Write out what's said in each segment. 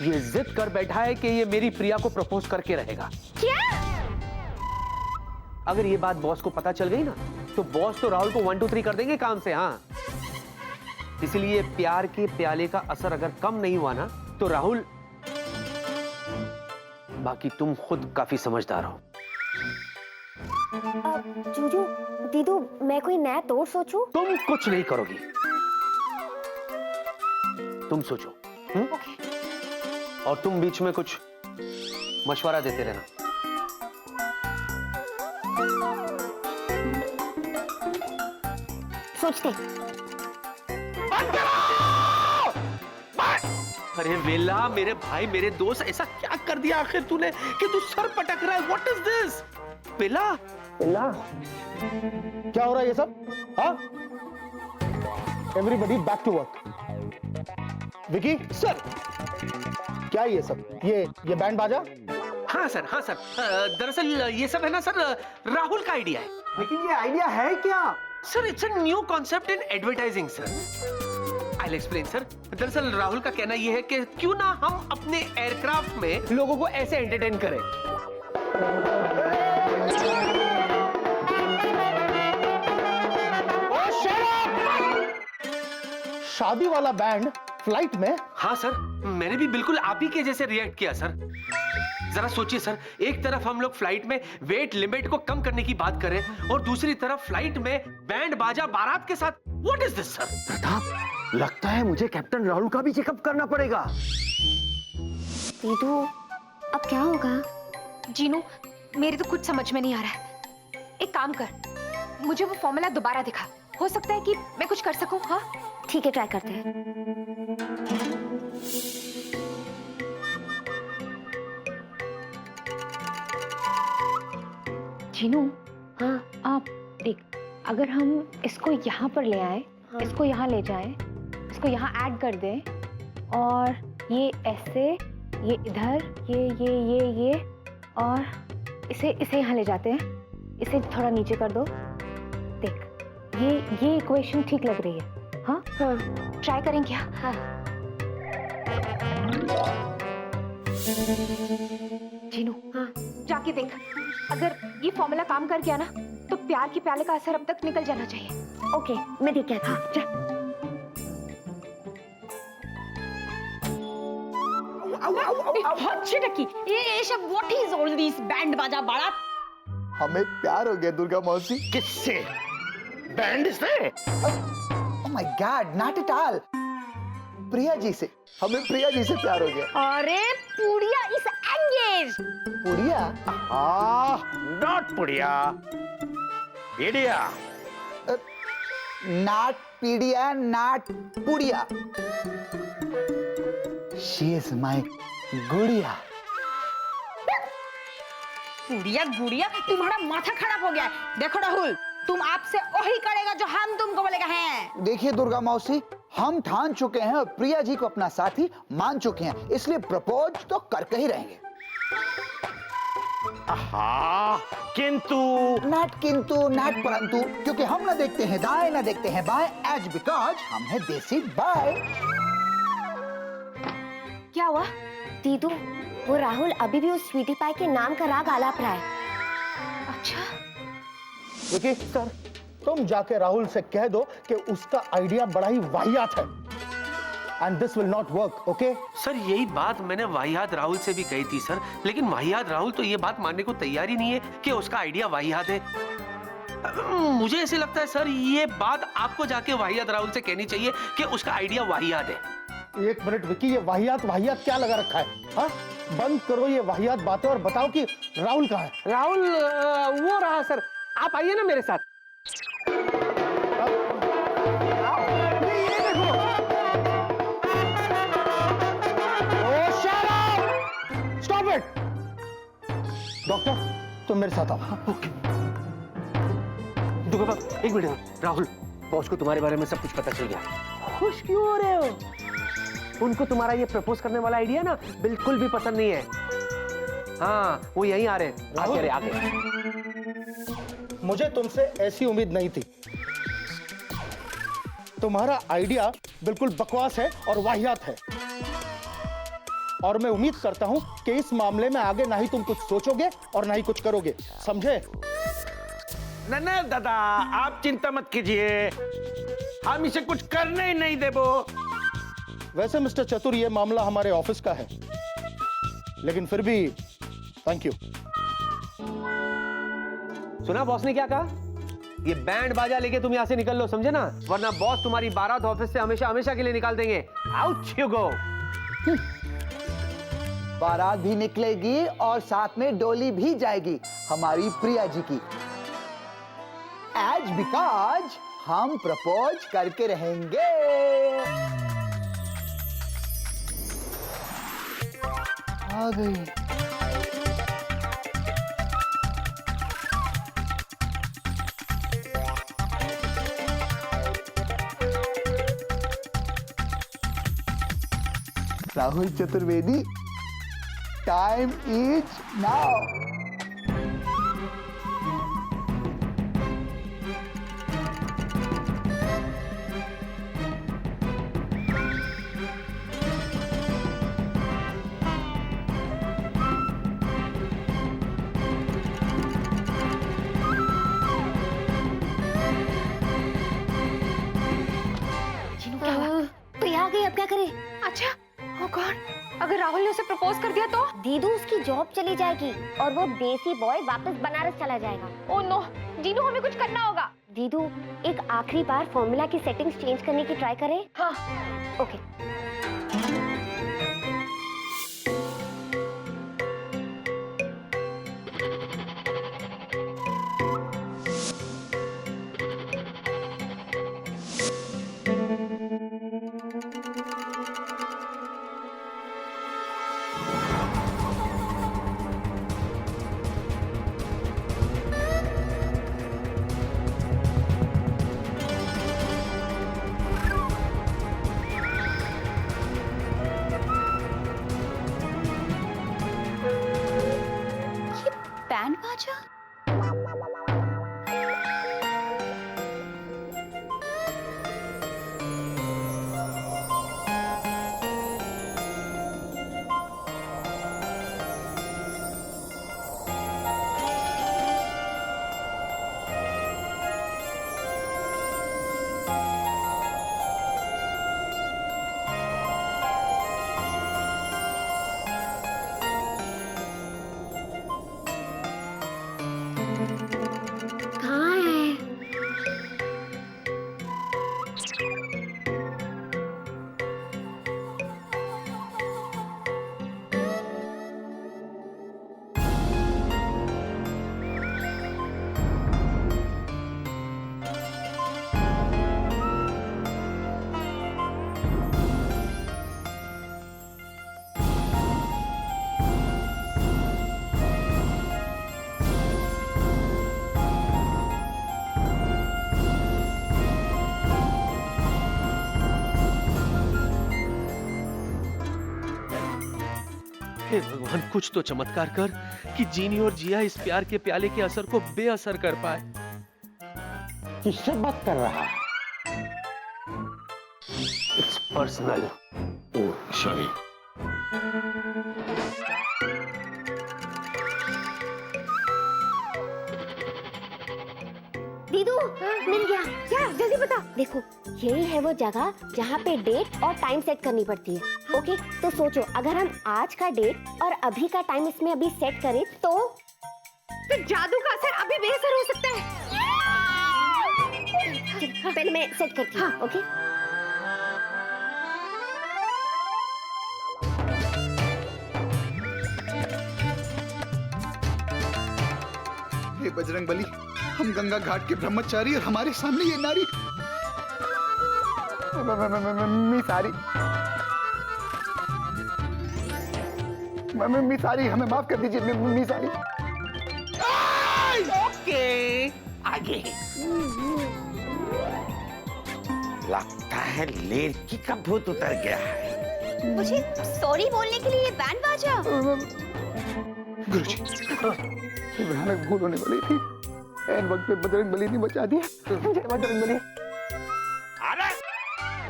ये जिद कर बैठा है कि ये मेरी प्रिया को प्रपोज करके रहेगा। क्या? अगर ये बात बॉस को पता चल गई ना, तो बॉस तो राहुल को 1 2 3 कर देंगे काम से। हाँ, इसलिए प्यार के प्याले का असर अगर कम नहीं हुआ ना, तो राहुल, बाकी तुम खुद काफी समझदार हो। जूजू, दीदू, मैं कोई नया तोड़ सोचूं? तुम कुछ नहीं करोगी, तुम सोचो। ओके। और तुम बीच में कुछ मशवरा देते रहना। सोचते। अरे वेला, मेरे भाई, मेरे दोस्त, ऐसा क्या कर दिया आखिर तूने कि तू सर पटक रहा है? What is this? वेला, वेला, क्या हो रहा है ये सब? हाँ? Everybody back to work. Vicky sir, क्या है ये सब? ये बैंड बाजा? हाँ सर, हाँ सर। दरअसल ये सब है ना सर, राहुल का आइडिया है। लेकिन ये आइडिया है क्या? Sir, it's a new concept in advertising sir. I will explain sir. दरअसल राहुल का कहना यह है कि क्यों ना हम अपने एयरक्राफ्ट में लोगों को ऐसे एंटरटेन करें। शादी वाला बैंड फ्लाइट में? हाँ सर, मैंने भी बिल्कुल आप ही के जैसे रिएक्ट किया सर। जरा सोचिए सर, एक तरफ हम लोग फ्लाइट में वेट लिमिट को कम करने की बात करें और दूसरी तरफ फ्लाइट में बैंड बाजा बारात के साथ। What is this sir? Pratap, लगता है मुझे कैप्टन राहुल का भी चेकअप करना पड़ेगा। दीदू, अब क्या होगा? जीनू, मेरी तो कुछ समझ में नहीं आ रहा है। एक काम कर, मुझे वो फॉर्मूला दोबारा दिखा, हो सकता है कि मैं कुछ कर सकूं। हाँ ठीक है, ट्राई करते हैं। जीनू, हाँ आप देख, अगर हम इसको यहाँ पर ले आए, हाँ। इसको यहाँ ले जाएं, इसको यहाँ ऐड कर दें और ये ऐसे, ये इधर, ये और इसे यहाँ ले जाते हैं। इसे थोड़ा नीचे कर दो। देख, ये इक्वेशन ठीक लग रही है। हाँ हाँ ट्राई करें क्या? हाँ। जीनू, हाँ जाके देख, अगर ये फॉर्मूला काम कर गया ना, तो प्यार की प्याले का असर अब तक निकल जाना चाहिए। ओके, मैं देख के आती हूँ। जा। ये सब what is all this band बाजा बारात? हमें प्यार हो गया दुर्गा मौसी। किससे? बैंड से? Oh my god, not at all. Priya ji से, हमें प्रिया जी से प्यार हो गया। अरे पुड़िया इज एंगेज। पुड़िया? नॉट पुड़िया, इडिया। नॉट पीडिया, नॉट पुड़िया। शी इज माय गुड़िया। पुड़िया गुड़िया, तुम्हारा माथा खराब हो गया है। देखो राहुल, तुम आपसे वही करेगा जो हम तुमको बोलेगा है। देखिए दुर्गा मौसी, हम ठान चुके हैं और प्रिया जी को अपना साथी मान चुके हैं, इसलिए प्रपोज तो करके ही रहेंगे। किंतु नॉट परंतु, क्योंकि हम ना देखते हैं दाएं ना देखते हैं बाएं, एज बिकॉज हम है देसी बाय। क्या हुआ? दीदू, वो राहुल अभी भी उस स्वीटी पाई के नाम का राग आलाप रहा है। अच्छा, विकी सर, तुम जाके राहुल से कह दो कि उसका आइडिया बड़ा ही वाहियात है and this will not work. Okay sir, यही बात मैंने वाहियात राहुल से भी कही थी सर, लेकिन वाहियात राहुल तो ये बात मानने को तैयार ही नहीं है कि उसका आइडिया वाहियात है। मुझे ऐसे लगता है सर, ये बात आपको जाके वाहियात राहुल से कहनी चाहिए कि उसका आइडिया वाहियात है। एक मिनट विकी, ये वाहियात क्या लगा रखा है? हाँ, बंद करो ये वाहियात बातें और बताओ कि राहुल कहाँ है? राहुल वो रहा सर, आप आइए ना मेरे साथ। Stop it! डॉक्टर, तुम मेरे साथ आओ। ओके। दुर्गा, एक मिनट। राहुल, बॉस को तुम्हारे बारे में सब कुछ पता चल गया। खुश क्यों हो रहे हो? उनको तुम्हारा ये प्रपोज करने वाला आइडिया ना बिल्कुल भी पसंद नहीं है। हाँ, वो यहीं आ रहे हैं। आगे। मुझे तुमसे ऐसी उम्मीद नहीं थी। तुम्हारा आइडिया बिल्कुल बकवास है और वाहियात है। और मैं उम्मीद करता हूं कि इस मामले में आगे ना ही तुम कुछ सोचोगे और ना ही कुछ करोगे, समझे? न दादा, आप चिंता मत कीजिए, हम इसे कुछ करने ही नहीं देबो। वैसे मिस्टर चतुर, ये मामला हमारे ऑफिस का है, लेकिन फिर भी थैंक यू। सुना बॉस ने क्या कहा? ये बैंड बाजा लेके तुम यहाँ से निकल लो, समझे ना? वरना बॉस तुम्हारी बारात ऑफिस से हमेशा हमेशा के लिए निकाल देंगे। Out you go. बारात भी निकलेगी और साथ में डोली भी जाएगी हमारी प्रिया जी की। एज बिकॉज हम प्रपोज करके रहेंगे। आ गई। Rahul Chaturvedi, time is now. Priya आ गई, अब क्या करें? अच्छा, ओ गॉड, अगर राहुल ने उसे प्रपोज कर दिया तो? दीदू, उसकी जॉब चली जाएगी और वो देसी बॉय वापस बनारस चला जाएगा। ओ नो, जीनू हमें कुछ करना होगा। दीदू, एक आखिरी बार फॉर्मूला की सेटिंग्स चेंज करने की ट्राई करें। हाँ। ओके। बैंड बाजा? कहाँ है? हे भगवान, कुछ तो चमत्कार कर कि जीनी और जिया इस प्यार के प्याले के असर को बेअसर कर पाए। किससे बात कर रहा है? It's personal. Oh sorry. दीदू, मिल गया। क्या? जल्दी बता। देखो, यही है वो जगह जहाँ पे डेट और टाइम सेट करनी पड़ती है। ओके, तो सोचो, अगर हम आज का डेट और अभी का टाइम इसमें अभी सेट करें तो जादू का असर अभी बेअसर हो सकता है। पहले मैं सेट करती हूँ। ओके। हे बजरंगबली, हम गंगा घाट के ब्रह्मचारी और हमारे सामने ये नारी मिसारी, मिसारी, हमें माफ कर दीजिए मिसारी। ओके, आगे। लगता है लड़की का भूत उतर गया है। मुझे सॉरी बोलने के लिए ये बैंड बाजा? गुरुजी, भयानक भूल होने वाली थी। ऐन वक्त पे बजरंगबली ने बचा दिया। जय बजरंगबली। अरे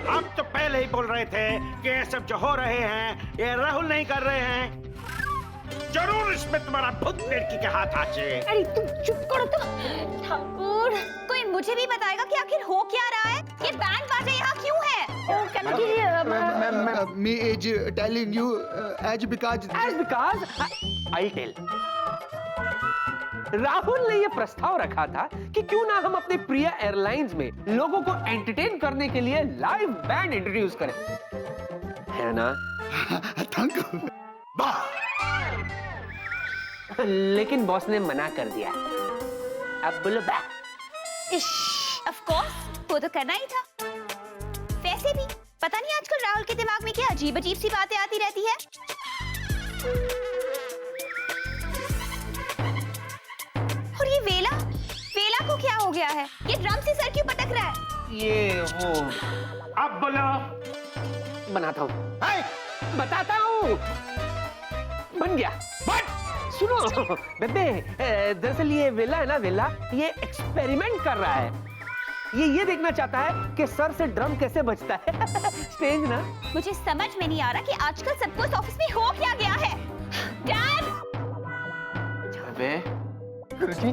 आप तो पहले ही बोल रहे थे कि ये सब जो हो रहे हैं ये राहुल नहीं कर रहे हैं। जरूर इसमें तुम्हारा भूत लड़की के हाथ आचे। अरे तुम चुप करो तो। ठाकुर, कोई मुझे भी बताएगा कि आखिर हो क्या रहा है? ये बैंड बाजा यहाँ क्यों है? Me is telling you as because I'll tell. Rahul ने ये प्रस्ताव रखा था कि क्यों ना हम अपने प्रिया एयरलाइंस में लोगों को एंटरटेन करने के लिए लाइव बैंड इंट्रोड्यूस करें, है ना? Thank you. लेकिन बॉस ने मना कर दिया। अब बोलो बा। ऑफ कोर्स, वो तो करना ही था। वैसे भी पता नहीं आजकल राहुल के दिमाग में क्या अजीब अजीब सी बातें आती रहती है। और ये वेला को क्या हो गया है? ये ड्रम से सर क्यों पटक रहा है? ये वो अब बोलो। बनाता हूँ, बताता हूँ। बन गया। सुनो बेबे, दरअसल ये वेला है ना, वेला ये एक्सपेरिमेंट कर रहा है। ये देखना चाहता है कि सर से ड्रम कैसे बजता है। स्टेज ना। मुझे समझ में नहीं आ रहा कि आजकल सबको इस ऑफिस में हो क्या गया है। डैड! बेबे, गुरुजी,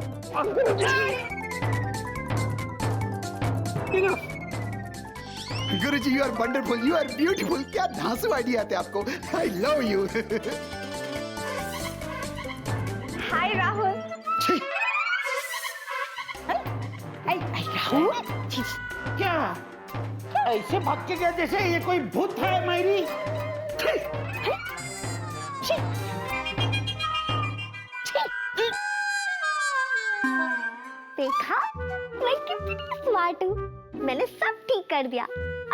गुरुजी, you are wonderful, you are beautiful. क्या धांसू आइडिया आते आपको। I love you. Hi Rahul. Rahul, क्या ऐसे भाग के गया जैसे ये कोई भूत है मेरी? देखा, मैं कितनी स्मार्ट हूँ। मैंने सब ठीक कर दिया।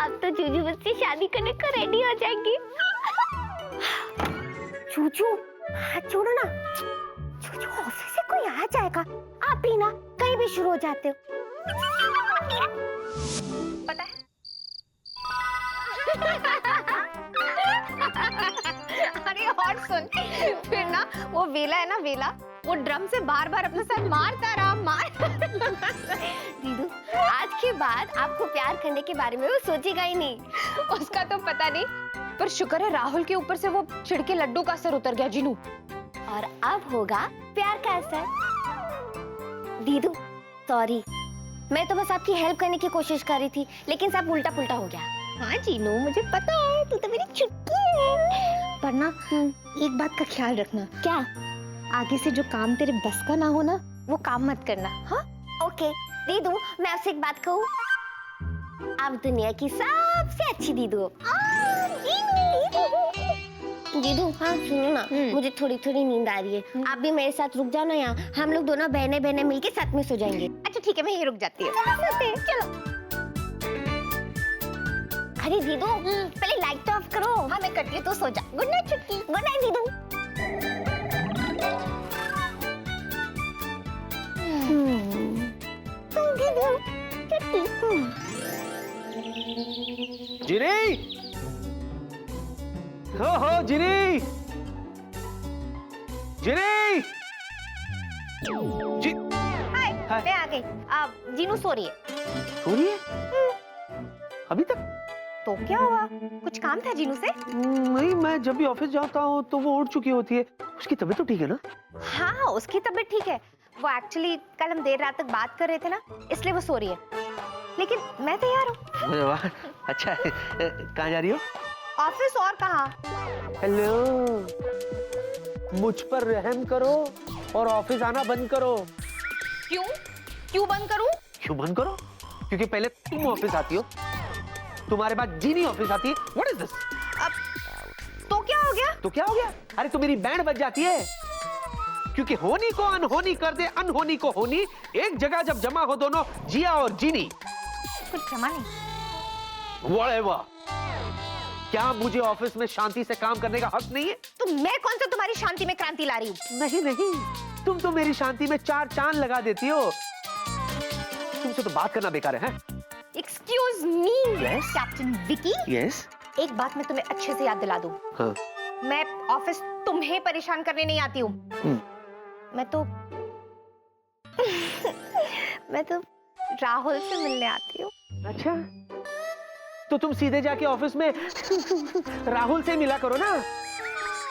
अब तो जूजू मुझसे शादी करने को रेडी हो जाएंगी। जूजू, हाथ छोड़ो ना। जूजू, ऑफिस से कोई आ जाएगा। आप भी ना कहीं भी शुरू हो जाते हो। पता है? अरे और सुन, फिर ना वो वेला है ना, वेला वो ड्रम से बार बार अपना सर मारता रहा। दीदू, आज के बाद आपको प्यार करने के बारे में वो सोचेगा ही नहीं। उसका तो पता नहीं, पर शुक्र है राहुल के ऊपर से वो छिड़के लड्डू का असर उतर गया जीनू। और अब होगा प्यार का असर। दीदू सॉरी, मैं तो बस आपकी हेल्प करने की कोशिश कर रही थी, लेकिन सब उल्टा पुल्टा हो गया। हाँ जीनू, मुझे पता है, तू तो मेरी छुट्टी है। पर ना एक बात का ख्याल रखना, क्या? आगे से जो काम तेरे बस का ना हो ना, वो काम मत करना। हाँ ओके दीदू, मैं आपसे एक बात कहूँ, आप दुनिया की सबसे अच्छी दीदू हो। दीदू, हाँ सुनो ना, मुझे थोड़ी थोड़ी नींद आ रही है। आप भी मेरे साथ रुक जाओ ना यहाँ, हम लोग दोनों बहने बहने मिलके साथ में सो जाएंगे। अच्छा ठीक है, मैं यहीं रुक जाती हूँ। चलो। अरे दीदू, पहले लाइट तो ऑफ करो। हाँ मैं करती हूँ, तो सो जा। गुड नाइट छुट्टी। गुड नाइट दीदू। दीदू छुट्टी। जिनी, हो जिनी, जिनी, जी, हाय, हाय। मैं आ गई। जीनू सो रही है। सो रही है? अभी तक? तो क्या हुआ? कुछ काम था जीनू से? नहीं, मैं जब भी ऑफिस जाता हूँ तो वो उठ चुकी होती है। उसकी तबीयत तो ठीक है ना? हाँ, उसकी तबीयत ठीक है। वो एक्चुअली कल हम देर रात तक बात कर रहे थे ना, इसलिए वो सो रही है। लेकिन मैं तैयार हूँ। वाह, अच्छा है। कहाँ जा रही हो? ऑफिस, और कहाँ? हेलो, मुझ पर रहम करो और ऑफिस आना बंद करो। क्यों? क्यों बंद करूं? क्यों बंद करो? क्योंकि पहले तुम ऑफिस आती हो, तुम्हारे बाद जीनी ऑफिस आती है। What is this? अब तो क्या हो गया? तो क्या हो गया? अरे तो मेरी बैंड बज जाती है, क्योंकि होनी को अनहोनी कर दे, अनहोनी को होनी। एक जगह जब जमा हो दोनों, जिया और जीनी। कुछ जमा नहीं। Whatever. क्या मुझे ऑफिस में शांति से काम करने का हक नहीं है? तो मैं कौन सा तुम्हारी शांति में क्रांति ला रही हूँ? नहीं नहीं, तुम तो मेरी शांति में 4 चांद लगा देती हो। तुमसे तो बात करना बेकार है। Excuse me Yes? Captain Vicky, yes. एक बात मैं तुम्हें अच्छे से याद दिला दूं। हाँ। मैं ऑफिस तुम्हें परेशान करने नहीं आती हूँ। मैं तो मैं तो राहुल से मिलने आती हूँ। अच्छा, तो तुम सीधे जाके ऑफिस में राहुल से मिला करो ना।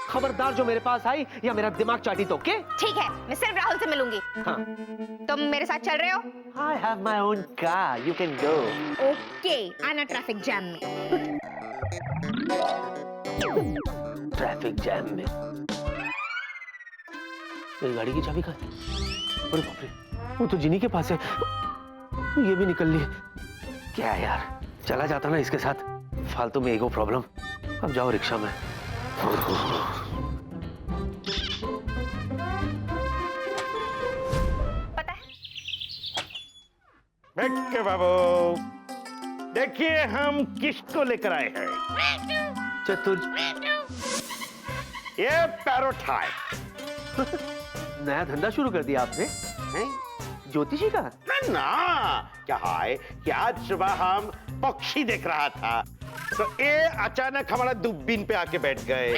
खबरदार जो मेरे पास आई या मेरा दिमाग चाटी तो, ओके? ठीक है, मैं सिर्फ राहुल से मिलूंगी। हाँ। तुम मेरे साथ चल रहे हो? I have my own car. You can go. Okay, आना ट्रैफिक जैम में। ट्रैफिक जैम में मेरी गाड़ी की चाबी कहाँ है? अरे बाप रे, वो तो जिनी के पास है। ये भी निकल ली। क्या यार, चला जाता ना इसके साथ, फालतू में ईगो प्रॉब्लम। अब जाओ रिक्शा में। पता है बेटे बाबू, देखिए हम किसको लेकर आए हैं। चतुर ये पैरोट है। नया धंधा शुरू कर दिया आपने? ज्योतिषी का? ना क्या है कि आज सुबह हम पक्षी देख रहा था तो ये अचानक हमारा दूरबीन पे आके बैठ गए।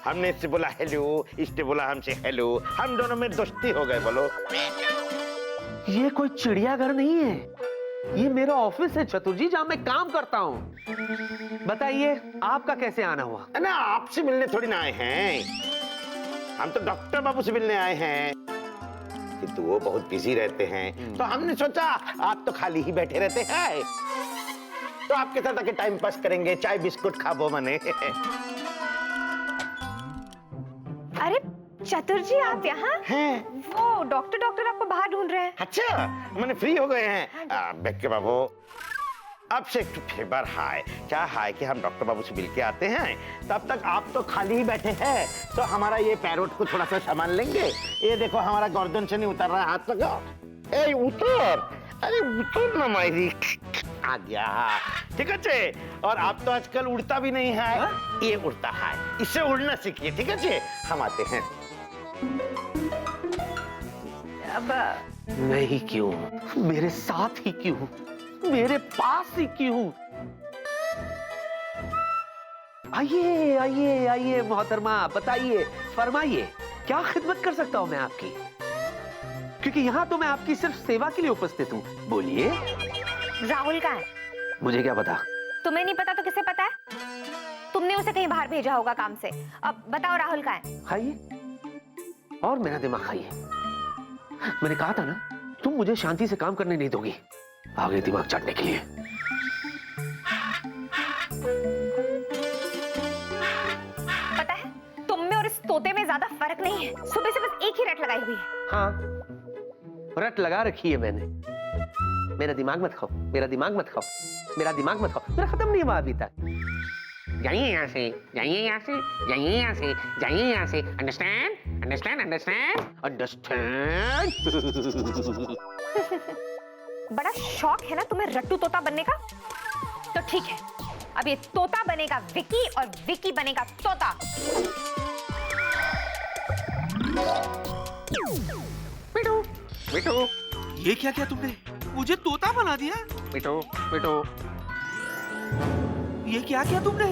हमने इससे बोला हेलो, इसने बोला हमसे हेलो, हम दोनों में दोस्ती हो गए। बोलो, ये कोई चिड़ियाघर नहीं है, ये मेरा ऑफिस है चतुर जी, जहां मैं काम करता हूँ। बताइए आपका कैसे आना हुआ? ना आपसे मिलने थोड़ी ना आए हैं, हम तो डॉक्टर बाबू से मिलने आए हैं। किंतु वो बहुत बिजी रहते हैं तो हमने सोचा आप तो खाली ही बैठे रहते हैं तो आपके साथ आके टाइम पास करेंगे, चाय बिस्कुट खाबो मने। अरे चतुर जी, आप यहाँ हैं? वो डॉक्टर आपको बाहर ढूंढ रहे हैं। अच्छा, मैंने फ्री हो गए हैं। बेके बाबू, अब से एक फेवर है, क्या है कि हम डॉक्टर बाबू से मिलके आते हैं, तब तक आप तो खाली ही बैठे हैं तो हमारा ये पैरोट को थोड़ा सा सामान लेंगे। ये देखो हमारा गर्दन से नहीं उतर रहा है, हाथ लगाओ। ए उतर, अरे उतर ना मायरी। आ गया, ठीक है। और आप तो आजकल उड़ता भी नहीं है, ये उड़ता है, इससे उड़ना सीखिए, ठीक है। हम आते हैं। अब नहीं क्यों, मेरे साथ ही क्यों, मेरे पास ही क्यों? आइए आइए आइए मोहतरमा, बताइए, फरमाइए, क्या खिदमत कर सकता हूं मैं आपकी? क्योंकि यहां तो मैं आपकी सिर्फ सेवा के लिए उपस्थित हूं। बोलिए। राहुल का है? मुझे क्या पता? तुम्हें नहीं पता तो किसे पता है? तुमने उसे कहीं बाहर भेजा होगा काम से। अब बताओ राहुल का है? खाइए और मेरा दिमाग खाइए। मैंने कहा था ना, तुम मुझे शांति से काम करने नहीं दोगी, आगे दिमाग चाटने के लिए। पता है, तुम में और इस तोते में ज्यादा फर्क नहीं है। सुबह से बस एक ही रट लगाई हुई है। हाँ, रट लगा रखी है मैंने। मेरा दिमाग मत खाओ, मेरा दिमाग मत खाओ, मेरा दिमाग मत खाओ। मेरा खत्म नहीं हुआ अभी तक। जाइए यहाँ से, जाइए यहाँ से, जाइए यहाँ से, जाइए यहाँ से। Understand, understand, understand, understand. बड़ा शौक है ना तुम्हें रट्टू तोता बनने का? तो ठीक है, अब ये तोता बनेगा विकी और विकी बनेगा तोता। बेटू, बेटू, ये क्या किया तुमने? मुझे तोता बना दिया? बेटू, बेटू, ये क्या किया तुमने?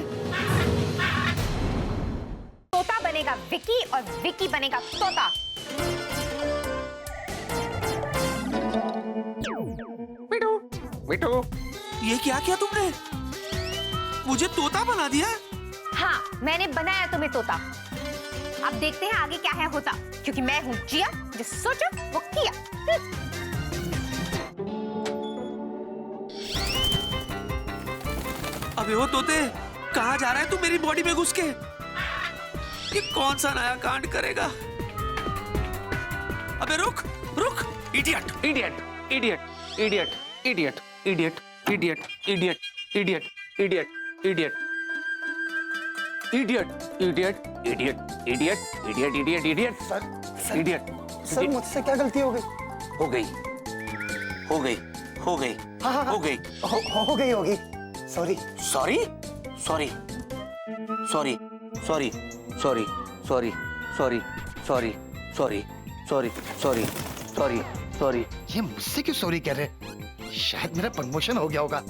तोता बनेगा विकी और विकी बनेगा तोता। बेटू, बेटू, ये क्या किया तुमने? मुझे तोता बना दिया? हाँ, मैंने बनाया तुम्हें तोता। अब देखते हैं आगे क्या है होता, क्योंकि मैं हूँ जिया, जो सोचा वो किया। अबे वो तोते, कहाँ जा रहा है तू मेरी बॉडी में घुस के? ये कौन सा नया कांड करेगा? अबे रुक, रुक, idiot, idiot, idiot, idiot, idiot, idiot, idiot, idiot, idiot, idiot, idiot, idiot, idiot, idiot, idiot, idiot, idiot, idiot, sir idiot. Sir मुझसे क्या गलती हो गई? हो गई, हो गई, हो गई, हाँ, हो गई। हो गई होगी। Sorry. Sorry, sorry, sorry, sorry, sorry, sorry, sorry, sorry, sorry, sorry, sorry, sorry, sorry. ये मुझसे क्यों सॉरी कह रहे? शायद मेरा प्रमोशन हो गया होगा।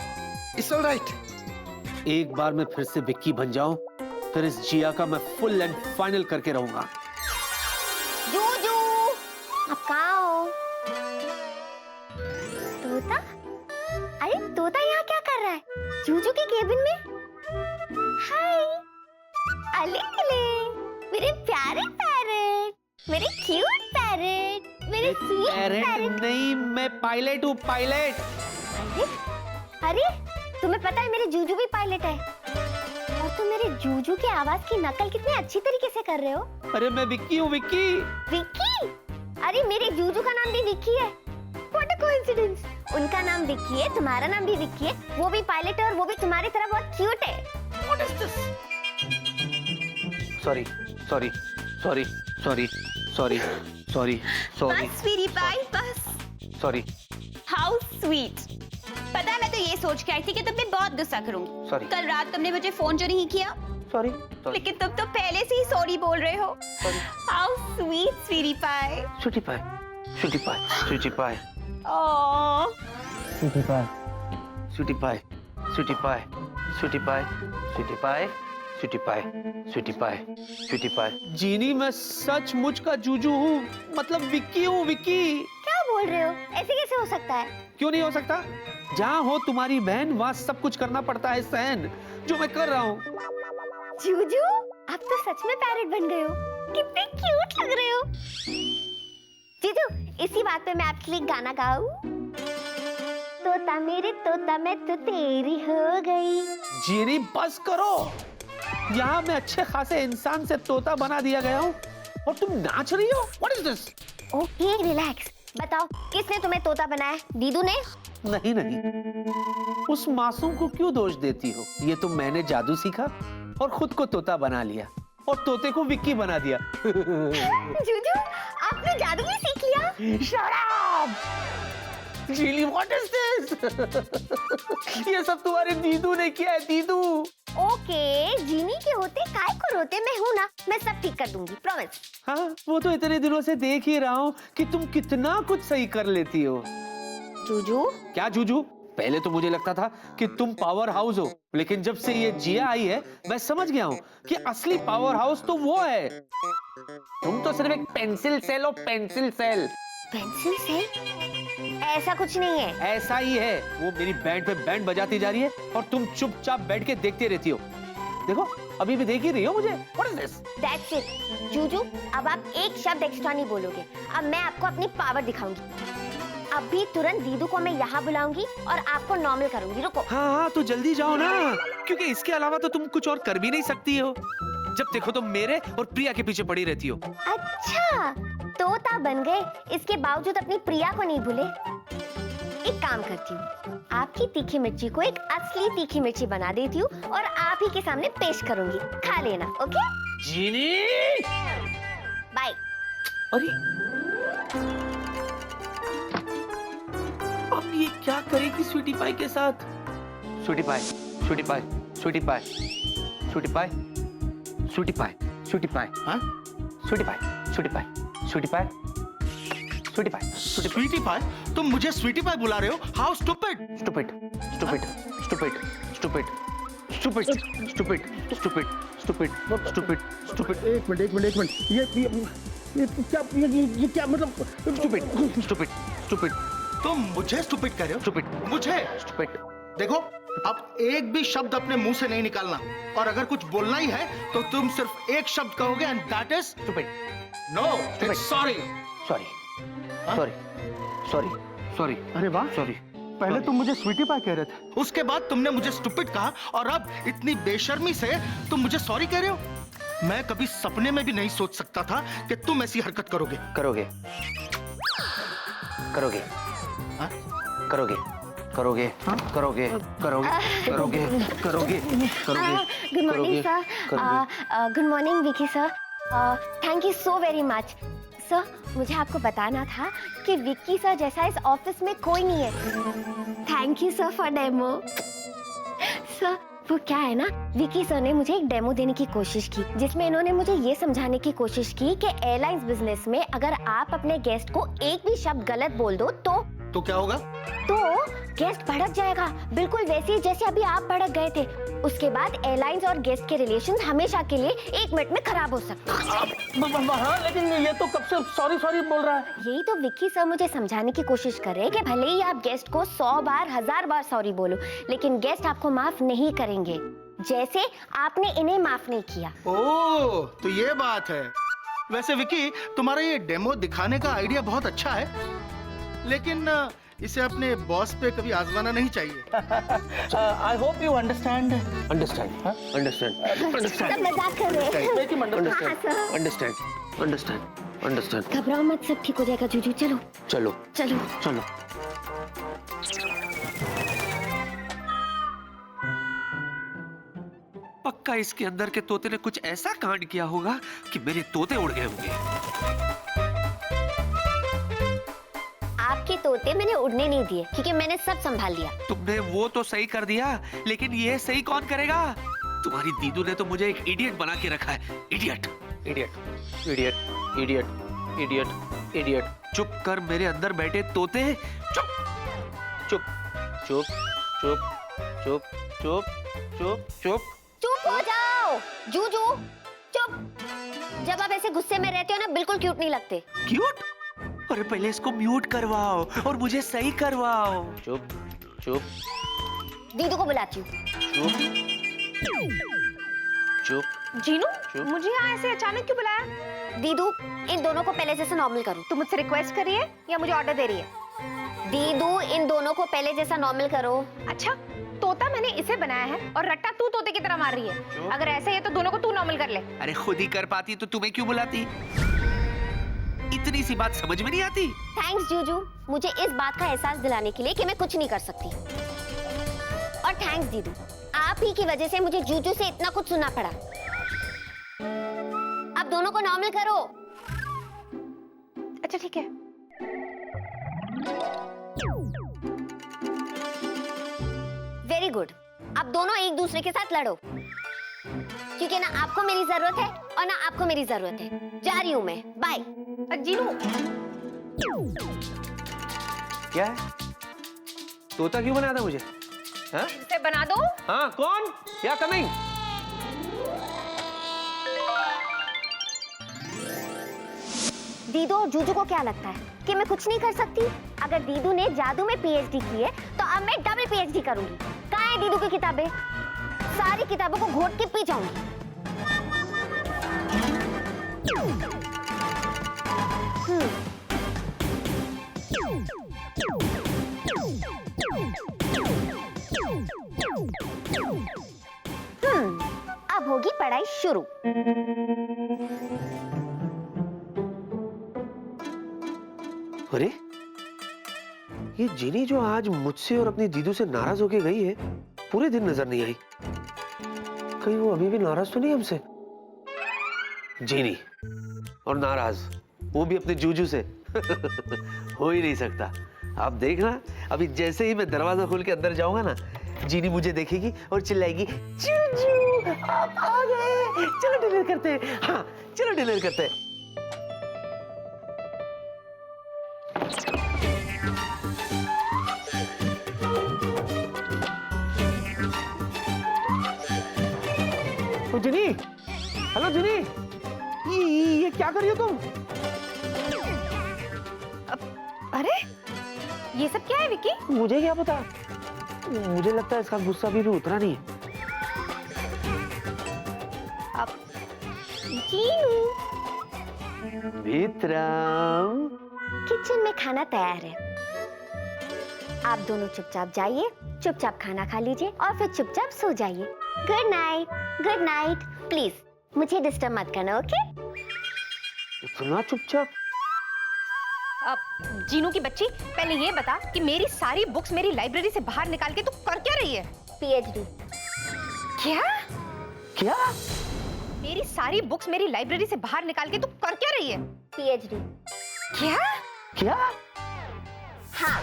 It's alright. एक बार मैं फिर से विक्की बन जाऊं, फिर इस जिया का मैं फुल एंड फाइनल करके रहूंगा। जूजू, आप कहाँ हो? तोता? अरे तोता यहाँ क्या कर रहा है? जूजू के केबिन में? हाय अले मेरे प्यारे पैरेट, मेरे क्यूट पैरेट, मेरे स्वीट पैरेट। नहीं, मैं पायलट हूँ, पायलट। अरे तुम्हें पता है मेरे जूजू भी पायलट है, और तुम मेरे जूजू की आवाज की नकल कितने अच्छी तरीके से कर रहे हो। अरे मैं विक्की हूँ, विक्की। विक्की? अरे मेरे जूजू का नाम भी विक्की है। What a coincidence! उनका नाम विक्की है, तुम्हारा नाम भी विक्की है, वो भी पायलट है और वो भी तुम्हारी तरह बहुत क्यूट है। What is this? Sorry, sorry, sorry, sorry, sorry, sorry, sorry. बस स्वीटी पाई, बस। Sorry, how sweet. पता है मैं तो ये सोच के आई थी कि तुम पे बहुत गुस्सा करूंगी। Sorry. कल रात तुमने मुझे फोन जो नहीं किया, sorry, sorry. लेकिन तुम तो पहले से ही सॉरी बोल रहे हो। Sorry. How sweet sweetie pie. Sweetie pie, sweetie pie, sweetie pie, oh sweetie pie, sweetie pie, sweetie pie, sweetie pie, sweetie pie, sweetie pie, sweetie pie, sweetie pie. जीनी, मैं सचमुच का जूजू हूँ, मतलब विक्की हूँ, विक्की। क्या बोल रहे हो? ऐसे कैसे हो सकता है? क्यों नहीं हो सकता? जहाँ हो तुम्हारी बहन, वहाँ सब कुछ करना पड़ता है सहन, जो मैं कर रहा हूँ। जूजू, आप तो सच में पैरेट बन गए हो। कितने क्यूट लग रहे हो। जीजू, इसी बात पे मैं आपके लिए गाना गाऊं? तोता मेरे तोता, मैं तो तेरी हो गई। जीनी, बस करो। यहाँ मैं अच्छे खासे इंसान से तोता बना दिया गया हूँ और तुम नाच रही हो। What is this? Okay, relax. बताओ, किसने तुम्हें तोता बनाया? दीदू ने? नहीं नहीं, उस मासूम को क्यों दोष देती हो? ये तो मैंने जादू सीखा और खुद को तोता बना लिया और तोते को विक्की बना दिया। जूजू, आपने जादू भी सीख लिया? Shut up! Really, what is this? ये सब तुम्हारे दीदू ने किया है, दीदू। ओके, जीनी के होते काय को रोते, मैं हूँ ना, मैं सब ठीक कर दूंगी, प्रॉमिस। हाँ, वो तो इतने दिनों से देख ही रहा हूँ कि तुम कितना कुछ सही कर लेती हो। जूजू? क्या जूजू? पहले तो मुझे लगता था कि तुम पावर हाउस हो, लेकिन जब से ये जिया आई है, मैं समझ गया हूँ कि असली पावर हाउस तो वो है। तुम तो सिर्फ एक पेंसिल सेल हो, पेंसिल सेल। पेंसिल से? ऐसा कुछ नहीं है। ऐसा ही है। वो मेरी बैंड पे बैंड बजाती जा रही है और तुम चुपचाप बैठ के देखते रहती हो। देखो, अभी भी देख ही रही हो मुझे। What is this? That's it. Juju, अब आप एक शब्द एक्स्ट्रा नहीं बोलोगे। अब मैं आपको अपनी पावर दिखाऊंगी। अभी तुरंत दीदू को मैं यहाँ बुलाऊंगी और आपको नॉर्मल करूंगी। रुको। हाँ हाँ, तो जल्दी जाओ ना, क्योंकि इसके अलावा तो तुम कुछ और कर भी नहीं सकती हो। जब देखो तो मेरे और प्रिया के पीछे पड़ी रहती हो। अच्छा, तोता बन गए, इसके बावजूद अपनी प्रिया को नहीं भूले। एक काम करती हूँ, आपकी तीखी मिर्ची को एक असली तीखी मिर्ची बना देती हूँ और आप ही के सामने पेश करूंगी। खा लेना, ओके? जीनी! बाय। अरे, अब ये क्या करेगी स्वीटी पाई के साथ? स्वीटी पाई, स्वीटी पाई, स्वीटी पाई, स्वीटी पाई, स्वीटी पाई, स्वीटी पाई, हाँ? स्वीटी पाई, स्वीटी पाई, स्वीटी पाई, स्वीटी पाई, स्वीटी पाई? तुम मुझे स्वीटी पाई बुला रहे हो? How stupid! Stupid, stupid, stupid, stupid, stupid, stupid, stupid, stupid, stupid, stupid. एक मिनट। ये क्या मतलब? Stupid, stupid, stupid. तुम मुझे स्टूपिड कह रहे हो? स्टूपिड, मुझे? स्टूपिड। देखो, अब एक भी शब्द अपने मुंह से नहीं निकालना, और अगर कुछ बोलना ही है तो तुम सिर्फ एक शब्द कहोगे, and that is stupid. No, it's sorry. Sorry, sorry, sorry, sorry. अरे वाह, सॉरी। पहले तुम मुझे स्वीटी पाई कह रहे थे, उसके बाद तुमने मुझे स्टूपिड कहा, और अब इतनी बेशर्मी से तुम मुझे सॉरी कह रहे हो? मैं कभी सपने में भी नहीं सोच सकता था कि तुम ऐसी हरकत करोगे। करोगे, करोगे, हाँ? करोगे, करोगे, करोगे, करोगे, करोगे, करोगे, करोगे। Good morning sir. Good morning Vicky sir. Thank you so very much sir. मुझे आपको बताना था कि विक्की सर जैसा इस ऑफिस में कोई नहीं है। Thank you sir for demo. Sir, वो क्या है ना, विकी सर ने मुझे एक डेमो देने की कोशिश की, जिसमें इन्होंने मुझे ये समझाने की कोशिश की कि एयरलाइंस बिजनेस में अगर आप अपने गेस्ट को एक भी शब्द गलत बोल दो तो तो क्या होगा? तो गेस्ट भड़क जाएगा, बिल्कुल वैसे ही जैसे अभी आप भड़क गए थे। उसके बाद एयरलाइंस और गेस्ट के रिलेशंस हमेशा के लिए 1 मिनट में खराब हो सकते हैं। हाँ, लेकिन ये तो कब से सॉरी सॉरी बोल रहा है। यही तो विक्की सर मुझे समझाने की कोशिश कर रहे हैं कि भले ही आप गेस्ट को 100 बार 1000 बार सॉरी बोलो, लेकिन गेस्ट आपको माफ नहीं करेंगे, जैसे आपने इन्हें माफ नहीं किया। ओह, तो ये बात है। वैसे विकी, तुम्हारा ये डेमो दिखाने का आइडिया बहुत अच्छा है, लेकिन इसे अपने बॉस पे कभी आजमाना नहीं चाहिए। I hope you understand. Understand, understand, सब मजाक कर रहे हैं। हाँ, सर। Understand, understand, understand. घबराओ मत, सब ठीक हो जाएगा। जूजू चलो चलो चलो। चलो। पक्का इसके अंदर के तोते ने कुछ ऐसा कांड किया होगा कि मेरे तोते उड़ गए होंगे। आपके तोते मैंने उड़ने नहीं दिए, क्योंकि मैंने सब संभाल लिया। तुमने वो तो सही कर दिया, लेकिन ये सही कौन करेगा? तुम्हारी दीदू ने तो मुझे एक इडियट बना के रखा है। Idiot, idiot, idiot, idiot, idiot, idiot. चुप कर मेरे अंदर बैठे तोते, चुप, चुप, चुप, चुप, चुप, चुप, चुप, चुप। चुप हो जाओ जूजू, चुप। जब आप ऐसे गुस्से में रहते हो ना, बिल्कुल क्यूट नहीं लगते। क्यूट? अरे पहले इसको म्यूट करवाओ और मुझे सही करवाओ। चुप, चुप, दीदू को बुलाती हूँ। चुप, चुप। जीनू, चुप। मुझे यहाँ ऐसे अचानक क्यों बुलाया? दीदू, इन दोनों को पहले जैसा नॉर्मल करो। तुम मुझसे रिक्वेस्ट कर रही है या मुझे ऑर्डर दे रही है? दीदू, इन दोनों को पहले जैसा नॉर्मल करो। अच्छा, तोता मैंने इसे बनाया है और रट्टा तू तोते की तरह मार रही है। अगर ऐसा है तो दोनों को तू नॉर्मल कर ले। अरे खुद ही कर पाती तो तुम्हें क्यों बुलाती? इतनी सी बात समझ में नहीं आती? थैंक्स जूजू, मुझे इस बात का एहसास दिलाने के लिए कि मैं कुछ नहीं कर सकती। और थैंक्स दीदू, आप ही की वजह से मुझे जूजू से इतना कुछ सुनना पड़ा। अब दोनों को नॉर्मल करो। अच्छा ठीक है। Very good. अब दोनों एक दूसरे के साथ लड़ो, क्योंकि ना आपको मेरी जरूरत है और ना आपको मेरी जरूरत है। जा रही हूँ मैं, बाय। जीनू, क्या है? तोता क्यों बनाया था मुझे? हाँ? इसे बना दो। हाँ, कौन? या कमिंग? दीदू और जूजू को क्या लगता है कि मैं कुछ नहीं कर सकती? अगर दीदू ने जादू में पीएचडी की है, तो अब मैं डबल पीएचडी करूंगी। कहाँ है दीदू की किताबें? सारी किताबों को घोट के पी जाऊंगी। अब होगी पढ़ाई शुरू। अरे ये जिनी जो आज मुझसे और अपनी दीदू से नाराज होके गई है, पूरे दिन नजर नहीं आई। कहीं वो अभी भी नाराज तो नहीं हमसे? जिनी और नाराज, वो भी अपने जूजू से। हो ही नहीं सकता। आप देखना, अभी जैसे ही मैं दरवाजा खोल के अंदर जाऊंगा ना, जीनी मुझे देखेगी और चिल्लाएगी, जूजू आप आ गए, चलो डिनर करते हैं। हाँ चलो डिनर करते हैं। ओ जिनी, हेलो जिनी, ये क्या कर रही हो तुम? अरे ये सब क्या है विक्की? मुझे क्या पता, मुझे लगता है इसका गुस्सा भी उतरा नहीं है। अब विक्रम, किचन में खाना तैयार है। आप दोनों चुपचाप जाइए, चुपचाप खाना खा लीजिए और फिर चुपचाप सो जाइए। Good night, good night. Please मुझे डिस्टर्ब मत करना, ओके? इतना चुपचाप? अब जीनू की बच्ची, पहले ये बता कि मेरी सारी बुक्स मेरी लाइब्रेरी से बाहर निकाल के तू कर क्या रही है? पीएचडी। क्या? क्या? मेरी सारी बुक्स मेरी लाइब्रेरी से बाहर निकाल के तू कर क्या रही है? पीएचडी। क्या? क्या? हाँ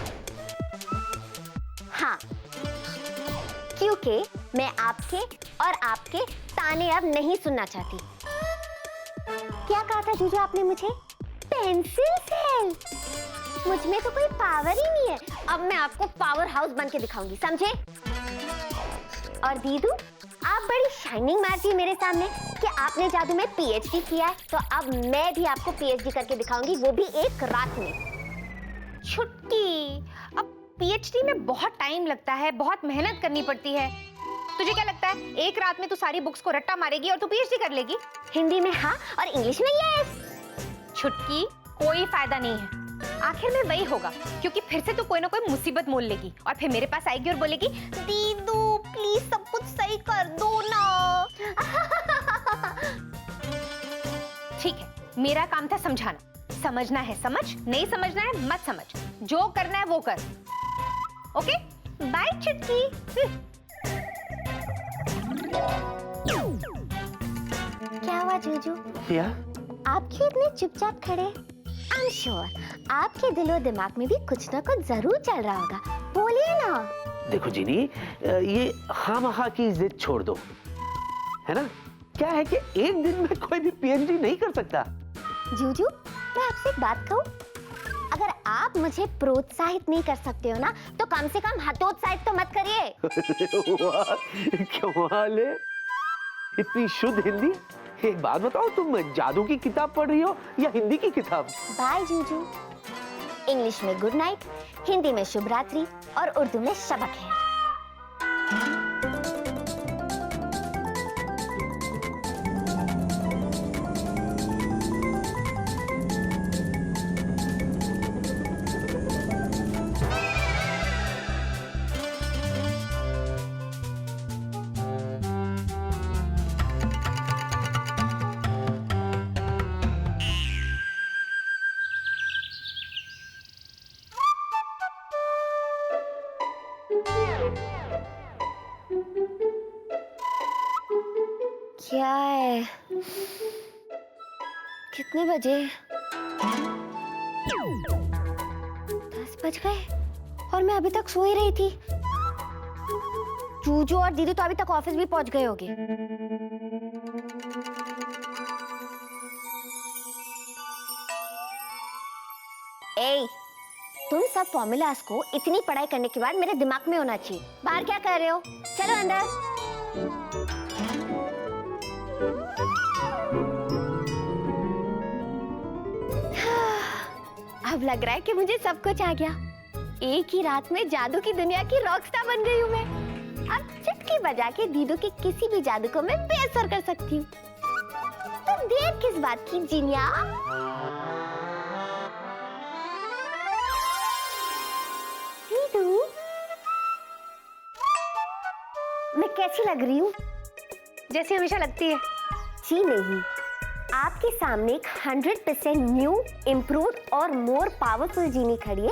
हाँ, क्योंकि मैं आपके और आपके ताने अब नहीं सुनना चाहती। क्या कहा था जीजू आपने मुझे? Pencil cell. मुझ में तो कोई पावर ही नहीं है। अब मैं आपको पावर हाउस बन के दिखाऊंगी, समझे? और दीदू, आप बड़ी शाइनिंग मारती है मेरे सामने कि आपने जादू में पीएचडी किया है, तो अब मैं भी आपको पीएचडी करके दिखाऊंगी, वो भी एक रात में। छुटकी, अब पीएचडी में बहुत टाइम लगता है, बहुत मेहनत करनी पड़ती है। तुझे क्या लगता है एक रात में तू सारी बुक्स को रट्टा मारेगी और तू पीएचडी कर लेगी? हिंदी में हाँ और इंग्लिश में यस। छुटकी, कोई फायदा नहीं है। आखिर में वही होगा, क्योंकि फिर से तू कोई ना कोई मुसीबत मोल लेगी और फिर मेरे पास आएगी और बोलेगी, दीदू प्लीज सब कुछ सही कर दो ना। ठीक है, मेरा काम था समझाना। समझना है समझ, नहीं समझना है मत समझ, जो करना है वो कर। ओके, बाय छुटकी। क्या हुआ जीजू? या आप क्यों इतने चुपचाप खड़े? आई एम श्योर आपके दिलो दिमाग में भी कुछ ना कुछ जरूर चल रहा होगा, बोलिए ना। देखो जीनी, ये खामखा की जिद छोड़ दो, है ना? क्या है कि एक दिन में कोई भी पीएचडी नहीं कर सकता। जीजू, मैं आपसे एक बात कहूँ, अगर आप मुझे प्रोत्साहित नहीं कर सकते हो ना, तो कम से कम हतोत्साहित तो मत करिए। वाह, क्या हाल है, इतनी शुद्ध हिंदी। एक बात बताओ, तुम जादू की किताब पढ़ रही हो या हिंदी की किताब? बाय जीजू। इंग्लिश में गुड नाइट, हिंदी में शुभ रात्रि और उर्दू में शब खैर। क्या है? कितने बजे? 10 बज गए और मैं अभी तक सो ही रही थी। जूजू और दीदी तो अभी तक ऑफिस भी पहुंच गए होंगे। ए, तुम सब फॉर्मूलास को इतनी पढ़ाई करने के बाद मेरे दिमाग में होना चाहिए। बाहर क्या कर रहे हो? चलो अंदर। अब लग रहा है कि मुझे सब कुछ आ गया। एक ही रात में जादू की दुनिया की रॉकस्टार बन गई हूँ मैं। अब चुटकी बजा के दीदू के किसी भी जादू को मैं बेअसर कर सकती हूँ। तो देर किस बात की जिनिया? दीदू, मैं कैसी लग रही हूँ? जैसी हमेशा लगती है। जी नहीं, आपके सामने एक 100% न्यू, इम्प्रूव और मोर पावरफुल जीनी खड़ी है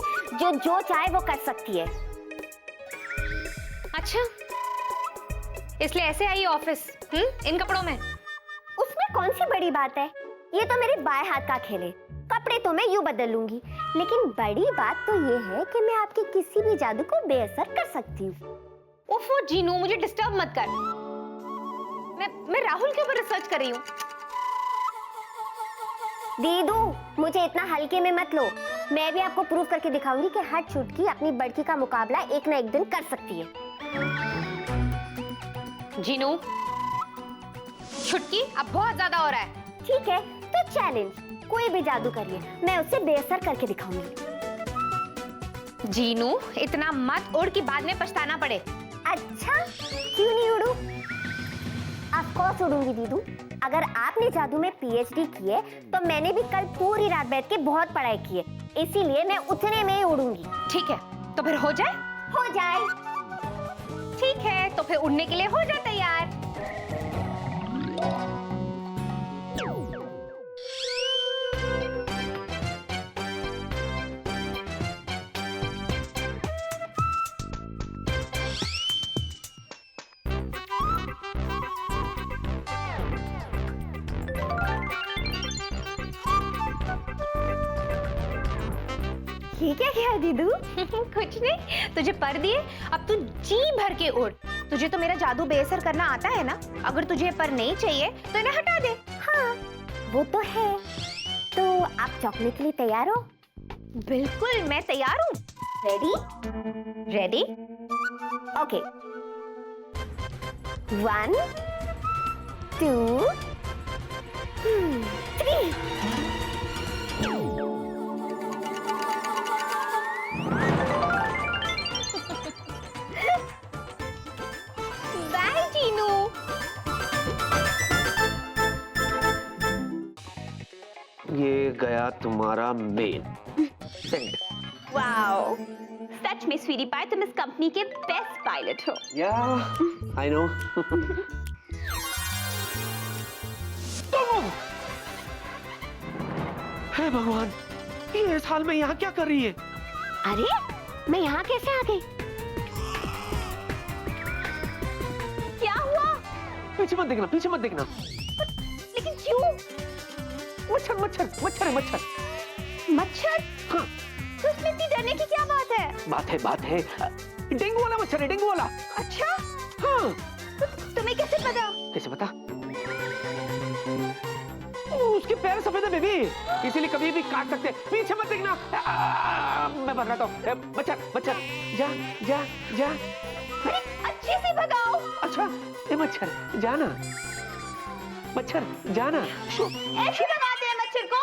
जो चाहे वो कर सकती है। अच्छा, इसलिए ऐसे आई ऑफिस इन कपड़ों में? उसमें कौन सी बड़ी बात है? ये तो मेरे बाएं हाथ का खेल है। कपड़े तो मैं यूं बदल लूंगी, लेकिन बड़ी बात तो ये है कि मैं आपके किसी भी जादू को बेअसर कर सकती हूँ। ओफो जीनू, मुझे डिस्टर्ब मत कर। मैं राहुल के ऊपर रिसर्च कर रही हूँ। दीदू, मुझे इतना हल्के में मत लो। मैं भी आपको प्रूव करके दिखाऊंगी कि हर छुटकी अपनी बड़की का मुकाबला एक ना एक दिन कर सकती है। जीनू, छुटकी अब बहुत ज्यादा हो रहा है। ठीक है, तो चैलेंज, कोई भी जादू करिए, मैं उससे बेअसर करके दिखाऊंगी। जीनू, इतना मत उड़ कि बाद में पछताना पड़े। अच्छा, क्यों नहीं उड़ू? Of course उड़ूंगी दीदू। अगर आपने जादू में पीएचडी की है, तो मैंने भी कल पूरी रात बैठ के बहुत पढ़ाई की है, इसीलिए मैं उतने में ही उड़ूंगी। ठीक है, तो फिर हो जाए? हो जाए। ठीक है, तो फिर उड़ने के लिए हो जाए तैयार। ये क्या किया दीदू? कुछ नहीं, तुझे पर दिए, अब तू जी भर के उड़। तुझे तो मेरा जादू बेअसर करना आता है ना? अगर तुझे पर नहीं चाहिए तो इन्हें हटा दे। हाँ, वो तो है। तो आप चौंकने के लिए तैयार हो? बिल्कुल, मैं तैयार हूँ। Ready? Ready? Okay. 1 2 3। Bye Jeenu. ये गया तुम्हारा मेन सेंड। वाओ, सच में स्वीटी पाई, तुम इस कंपनी के बेस्ट पायलट हो। या आई नो। हे भगवान, ये इस हाल में यहाँ क्या कर रही है? अरे मैं यहाँ कैसे आ गई? क्या हुआ? पीछे मत देखना, पीछे मत देखना। लेकिन क्यों? मच्छर मच्छर मच्छर है मच्छर। मच्छर? हाँ। तो इसमें इतनी डरने की क्या बात है? बात है डेंगू वाला मच्छर है, डेंगू वाला। अच्छा, हाँ। तुम्हें कैसे पता? कैसे पता? उसके पैर सफेद है बेबी, इसीलिए कभी भी काट सकते। पीछे मत देखना। मैं बताता हूँ। मच्छर मच्छर, जा जा जा। अरे अच्छे से भगाओ। अच्छा ये मच्छर जाना, मच्छर जाना। ऐसे भगाते हैं मच्छर को,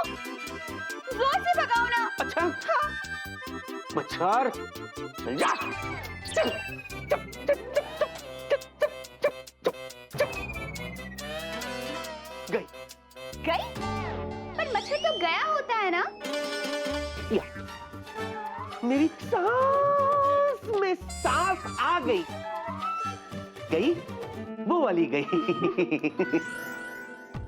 जोर से भगाओ ना। अच्छा हाँ। मच्छर चल जा। चल, चुप, चुप, चुप, चुप, चुप, चुप, चुप, चुप, चुप। गई गई? पर मच्छर तो गया होता है ना? या मेरी सांस में सांस आ गई। गई वो वाली गई।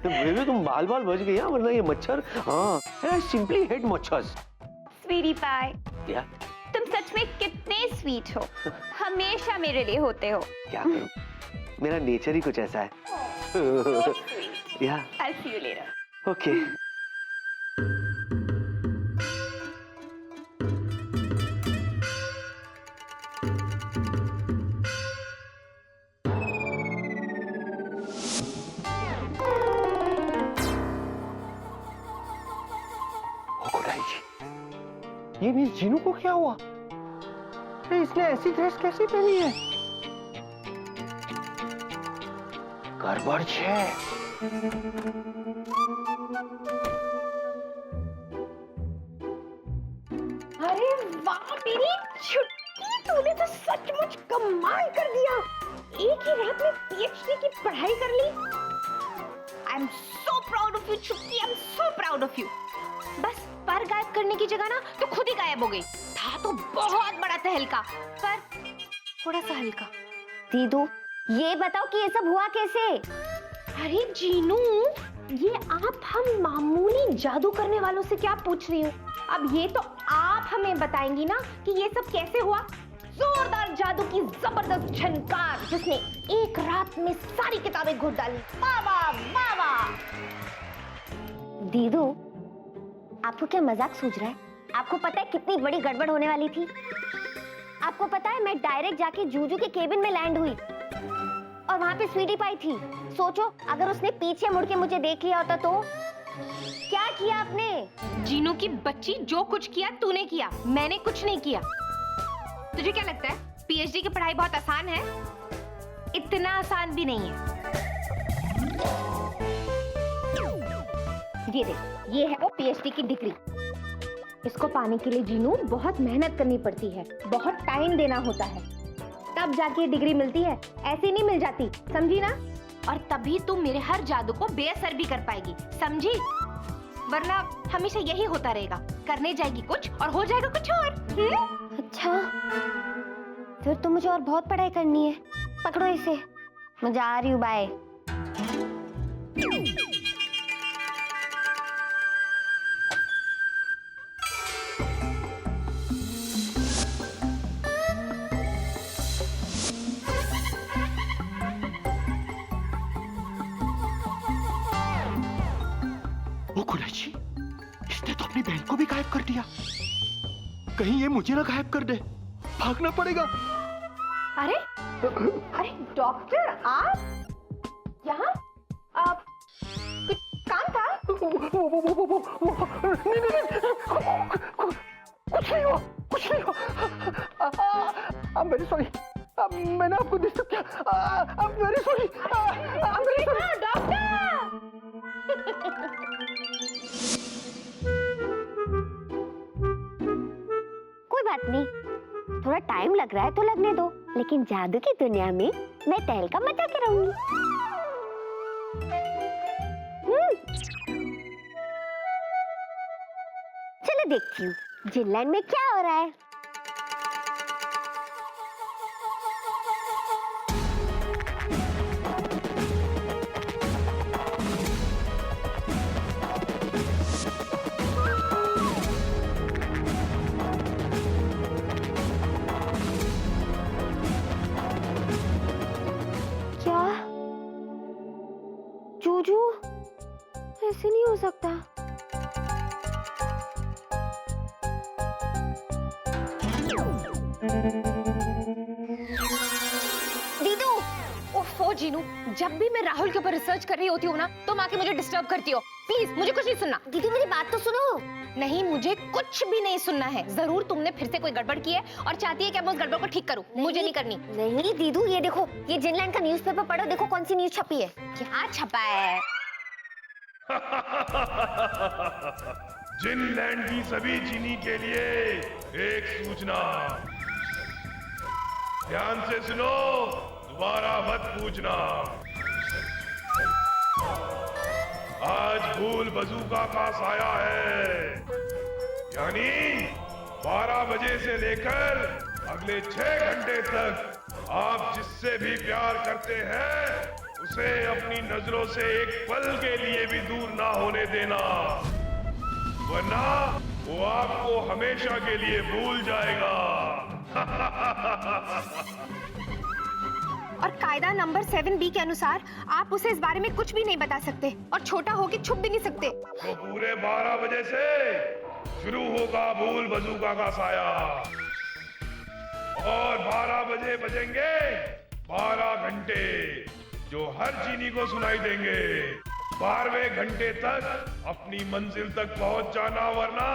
बेबी तुम बाल बाल बच गई, वरना ये मच्छर, हाँ आई सिंपली हेट मच्छर। स्वीटी पाई, क्या? तुम सच में कितने स्वीट हो, हमेशा मेरे लिए होते हो। क्या करूं, मेरा नेचर ही कुछ ऐसा है। या I'll see you later. Okay. ये मिस जीनू को क्या हुआ? अरे इसने ऐसी ड्रेस कैसे पहनी है? गड़बड़ है। अरे वाह मेरी छुट्टी, तूने तो सचमुच कमाल कर दिया। एक ही रात में पीएचडी की पढ़ाई कर ली। I'm so proud of you, छुट्टी। I'm so proud of you. बस पर गायब करने की जगह ना तो खुद ही गायब हो गई। था तो बहुत बड़ा तहलका, पर थोड़ा सा हल्का। दीदू ये बताओ कि ये सब हुआ कैसे? अरे जीनू, ये आप हम मामूली जादू करने वालों से क्या पूछ रही हो? अब ये तो आप हमें बताएंगी ना कि ये सब कैसे हुआ। जोरदार जादू की जबरदस्त झनकार जिसने एक रात में सारी किताबें घोट डाली। वाह वाह वाह वाह। दीदू आपको क्या मजाक सूझ रहा है? आपको पता है कितनी बड़ी गड़बड़ होने वाली थी? आपको पता है मैं डायरेक्ट जाके जूजू के केबिन में लैंड हुई और वहां पे स्वीटी पाई थी। सोचो अगर उसने पीछे मुड़ के मुझे देख लिया होता तो। क्या किया आपने? जीनू की बच्ची, जो कुछ किया तूने किया, मैंने कुछ नहीं किया। तुझे क्या लगता है पीएचडी की पढ़ाई बहुत आसान है? इतना आसान भी नहीं है। ये देख, ये है वो पीएचडी की डिग्री। इसको पाने के लिए जीनू बहुत मेहनत करनी पड़ती है, बहुत टाइम देना होता है, तब जाके ये डिग्री मिलती है। ऐसी नहीं मिल जाती, समझी ना? और तभी तू मेरे हर जादू को बेअसर भी कर पाएगी, समझी? वरना हमेशा यही होता रहेगा, करने जाएगी कुछ और हो जाएगा कुछ और। अच्छा फिर तो मुझे और बहुत पढ़ाई करनी है। पकड़ो इसे, मैं जा रही हूँ, बाय। वो कुरैशी, इसने तो अपनी बहन को भी गायब कर दिया। कहीं ये मुझे ना गायब कर दे, भागना पड़ेगा। अरे अरे डॉक्टर, आप यहाँ? आप कुछ काम था? टाइम लग रहा है तो लगने दो, लेकिन जादू की दुनिया में मैं तहलका मचा के रहूंगी। चलो देखती हूँ जिनलैंड में क्या हो रहा है। क्या जूजू, ऐसे नहीं हो सकता। दीदू, ओफो जीनू, जब भी मैं राहुल के ऊपर रिसर्च कर रही होती हूँ ना, तुम आके मुझे डिस्टर्ब करती हो। प्लीज मुझे कुछ नहीं सुनना। दीदी मेरी बात तो सुनो। नहीं, मुझे कुछ भी नहीं सुनना है। जरूर तुमने फिर से कोई गड़बड़ की है और चाहती है कि मैं उस गड़बड़ को ठीक करूं। मुझे नहीं करनी। नहीं दीदू, ये देखो, ये जिनलैंड का न्यूज़पेपर पढ़ो, देखो कौन सी न्यूज़ छपी है। क्या छपा है? जिनलैंड की सभी चीनी के लिए एक सूचना। ध्यान से सुनो, दोबारा मत पूछना। आज भूल बजूका का साया है, यानी 12 बजे से लेकर अगले 6 घंटे तक आप जिससे भी प्यार करते हैं उसे अपनी नजरों से एक पल के लिए भी दूर ना होने देना, वरना वो आपको हमेशा के लिए भूल जाएगा। और कायदा नंबर 7B के अनुसार आप उसे इस बारे में कुछ भी नहीं बता सकते और छोटा होके छुप भी नहीं सकते। तो पूरे 12 बजे से शुरू होगा भूल बजूका का साया और 12 बजे बजेंगे 12 घंटे जो हर चीनी को सुनाई देंगे। 12वें घंटे तक अपनी मंजिल तक पहुंच जाना, वरना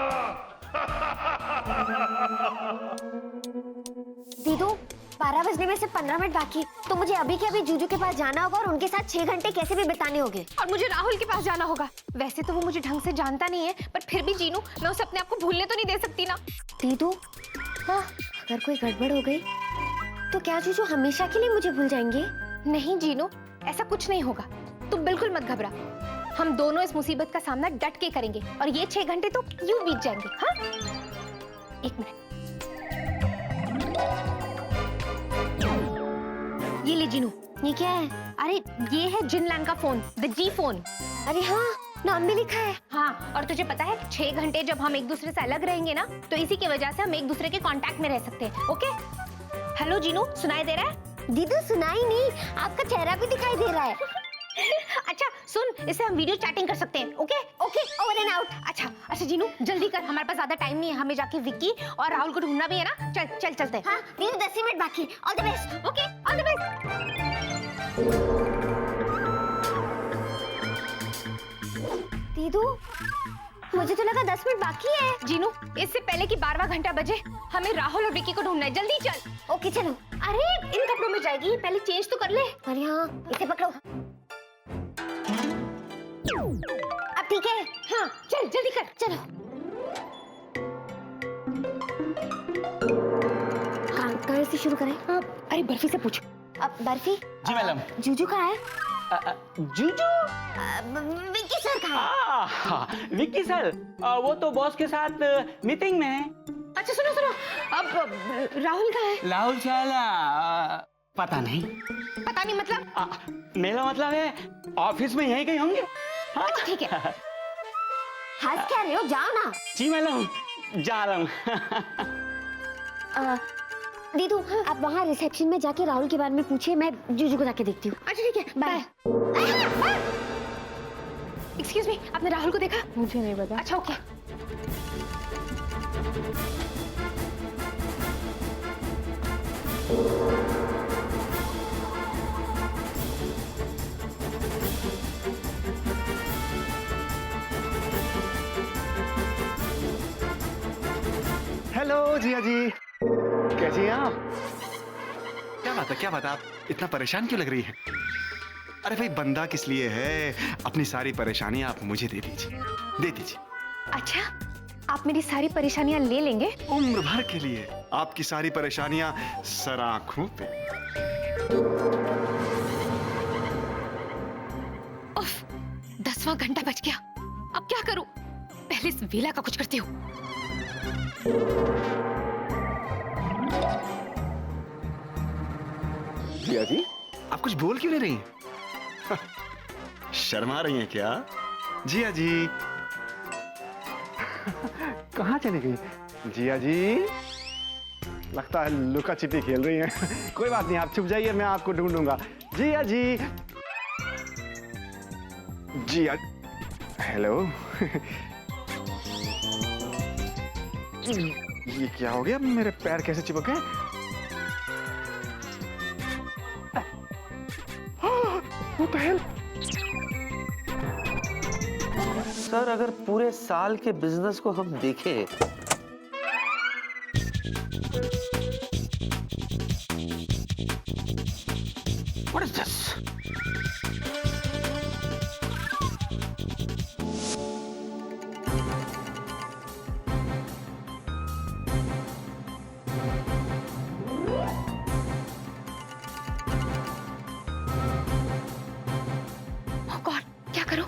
दीदू 12 बजने में से 15 मिनट बाकी, तो मुझे अभी के अभी जूजू के पास जाना होगा और उनके साथ 6 घंटे कैसे भी बिताने होंगे। और मुझे राहुल के पास जाना होगा। वैसे तो वो मुझे ढंग से जानता नहीं है, पर फिर भी जीनू, मैं उसे अपने आप को भूलने तो नहीं दे सकती ना। दीदू, हाँ, अगर कोई गड़बड़ हो गई तो क्या जूजू हमेशा के लिए मुझे भूल जाएंगे? नहीं जीनू, ऐसा कुछ नहीं होगा। तुम बिल्कुल मत घबरा। हम दोनों इस मुसीबत का सामना डट के करेंगे और ये 6 घंटे तो यूं बीत जाएंगे। हाँ, एक मिनट, ये ले जीनू। ये क्या है? अरे ये है जिनलैंड का फोन, द जी फोन। अरे हाँ, नाम भी लिखा है। हाँ, और तुझे पता है 6 घंटे जब हम एक दूसरे से अलग रहेंगे ना, तो इसी की वजह से हम एक दूसरे के कांटेक्ट में रह सकते हैं। ओके? हेलो जीनू, सुनाई दे रहा है? दीदू सुनाई नहीं, आपका चेहरा भी दिखाई दे रहा है। अच्छा सुन, इससे हम वीडियो चैटिंग कर सकते हैं। Okay okay, over and out. अच्छा जीनू, जल्दी कर, हमारे पास ज्यादा टाइम नहीं है। हमें जाके विक्की और राहुल को ढूंढना भी है ना। चल चलते हैं। हाँ दीदू, 10 मिनट बाकी। All the best. Okay, all the best. दीदू, मुझे तो लगा 10 मिनट बाकी है। जीनू, इससे पहले कि 12वां घंटा बजे हमें राहुल और विक्की को ढूंढना है। जल्दी चल। ओके चलो। अरे इन कपड़ों में जाएगी, पहले चेंज तो कर ले। अरे हाँ, इसे पकड़ो। अब ठीक है। हाँ चल, जल्दी कर। चलो। कहाँ से शुरू करें? अरे बर्फी से पूछ। अब बर्फी। जी मैडम। जूजू कहाँ है? जूजू? विक्की सर कहाँ है? विक्की सर, वो तो बॉस के साथ मीटिंग में है। अच्छा सुनो, अब राहुल कहाँ है? राहुल सर पता नहीं। पता नहीं मतलब? मेरा मतलब है ऑफिस में यहीं कहीं होंगे। हाँ? अच्छा ठीक है। हंस क्या रहे हो, जाओ ना। जी मैडम, जा रहा हूँ। दीदू, आप वहाँ रिसेप्शन में जाके राहुल के बारे में पूछिए, मैं जूजू को जाके देखती हूँ। अच्छा ठीक है, बाय। एक्सक्यूज मी, आपने राहुल को देखा? मुझे नहीं पता। अच्छा ओके। हेलो जिया जी, कैसी हैं आप? क्या बात आप इतना परेशान क्यों लग रही है? अरे भाई, बंदा किस लिए है? अपनी सारी परेशानी आप मुझे दे दीजिए। अच्छा, आप मेरी सारी परेशानियां ले लेंगे? उम्र भर के लिए आपकी सारी परेशानियां सर आंखों पे। उफ, 10वां घंटा बज गया। अब क्या करूं? पहले इस वीला का कुछ करती हूँ। जिया जी, आप कुछ बोल क्यों नहीं रही हैं? शर्मा रही हैं क्या? जिया जी कहाँ चली गई जिया जी? लगता है लुका छिपी खेल रही हैं। कोई बात नहीं, आप छुप जाइए, मैं आपको ढूंढूंगा। जिया जी, जिया, हेलो। ये क्या हो गया? मेरे पैर कैसे चिपक गए? What the hell? सर अगर पूरे साल के बिजनेस को हम देखें What is this? Oh God, क्या करूं?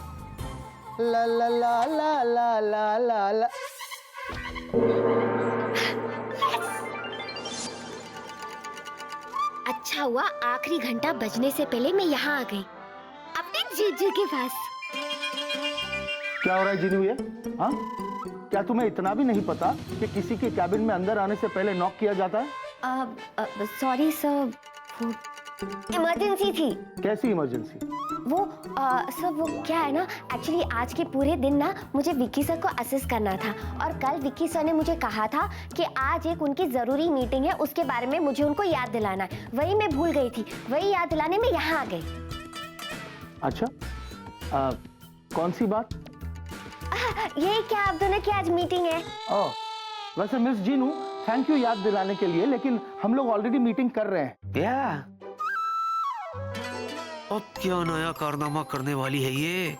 ला ला ला ला ला ला ला ला। अच्छा हुआ आखिरी घंटा बजने से पहले मैं यहाँ आ गई, अपने जीजू के पास। क्या हो रहा है जीनू ये? हाँ? क्या तुम्हें इतना भी नहीं पता कि किसी के कैबिन में अंदर आने से पहले नॉक किया जाता है? सॉरी सर, इमरजेंसी थी। कैसी इमरजेंसी? वो सर वो क्या है ना, एक्चुअली आज के पूरे दिन ना मुझे विक्की सर को असिस्ट करना था, और कल विक्की सर ने मुझे कहा था कि आज एक उनकी ज़रूरी मीटिंग है, उसके बारे में मुझे उनको याद दिलाना है। वही मैं भूल गई थी, वही याद दिलाने में यहाँ आ गई। अच्छा, कौन सी बात? यही क्या आप दोनों की आज मीटिंग है? ओह, वैसे मिस जीनू थैंक यू याद दिलाने के लिए, लेकिन हम लोग ऑलरेडी मीटिंग कर रहे हैं। क्या? अब क्या नया कारनामा करने वाली है ये?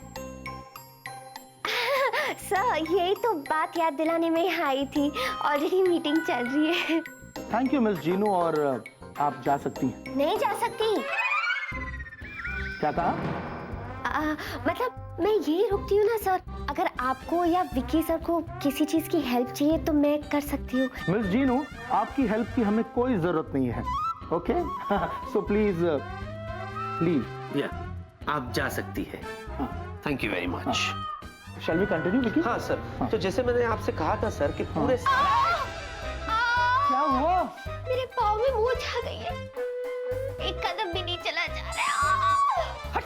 सर यही तो बात याद दिलाने में यहाँ आई थी, ऑलरेडी मीटिंग चल रही है। थैंक यू मिस जीनू, और आप जा सकती हैं। नहीं जा सकती। क्या कहा? मतलब मैं यही रुकती हूँ ना सर, अगर आपको या विक्की सर को किसी चीज की हेल्प चाहिए तो मैं कर सकती हूँ। मिस जीनू, आपकी हेल्प की हमें कोई जरूरत नहीं है। Okay, so please leave. Yeah, आप जा सकती है। Thank you very much. Shall we continue Vicky? हाँ सर, तो जैसे मैंने आपसे कहा था सर कि पूरे क्या हुआ? मेरे पाँव में मोच आ गई है, एक कदम भी नहीं चला जा रहा।